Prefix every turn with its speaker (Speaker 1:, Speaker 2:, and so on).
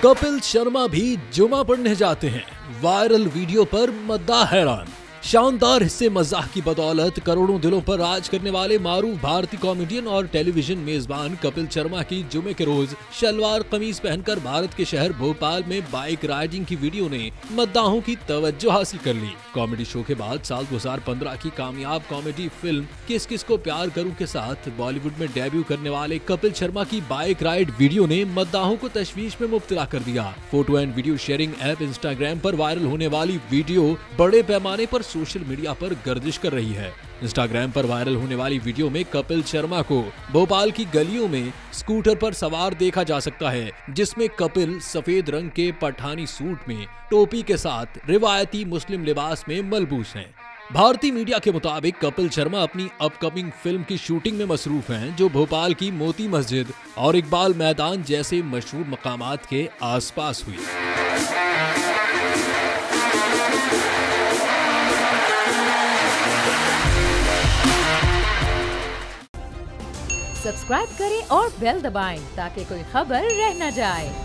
Speaker 1: कपिल शर्मा भी जुमा पढ़ने जाते हैं। वायरल वीडियो पर मद्दाह हैरान। शानदार हिस्से मजाक की बदौलत करोड़ों दिलों पर राज करने वाले मारूफ भारतीय कॉमेडियन और टेलीविजन मेजबान कपिल शर्मा की जुमे के रोज शलवार कमीज पहनकर भारत के शहर भोपाल में बाइक राइडिंग की वीडियो ने मद्दाहों की तवज्जो हासिल कर ली। कॉमेडी शो के बाद साल 2015 की कामयाब कॉमेडी फिल्म किस किस को प्यार करूं के साथ बॉलीवुड में डेब्यू करने वाले कपिल शर्मा की बाइक राइड वीडियो ने मद्दाहों को तशवीश में मुब्तला कर दिया। Photo and video sharing app Instagram पर वायरल होने वाली वीडियो बड़े पैमाने पर सोशल मीडिया पर गर्दिश कर रही है। इंस्टाग्राम पर वायरल होने वाली वीडियो में कपिल शर्मा को भोपाल की गलियों में स्कूटर पर सवार देखा जा सकता है, जिसमें कपिल सफेद रंग के पठानी सूट में टोपी के साथ रिवायती मुस्लिम लिबास में मलबूस हैं। भारतीय मीडिया के मुताबिक कपिल शर्मा अपनी अपकमिंग फिल्म की शूटिंग में मसरूफ हैं, जो भोपाल की मोती मस्जिद और इकबाल मैदान जैसे मशहूर मकामात के आसपास हुई।
Speaker 2: सब्सक्राइब करें और बेल दबाएं ताकि कोई खबर रह न जाए।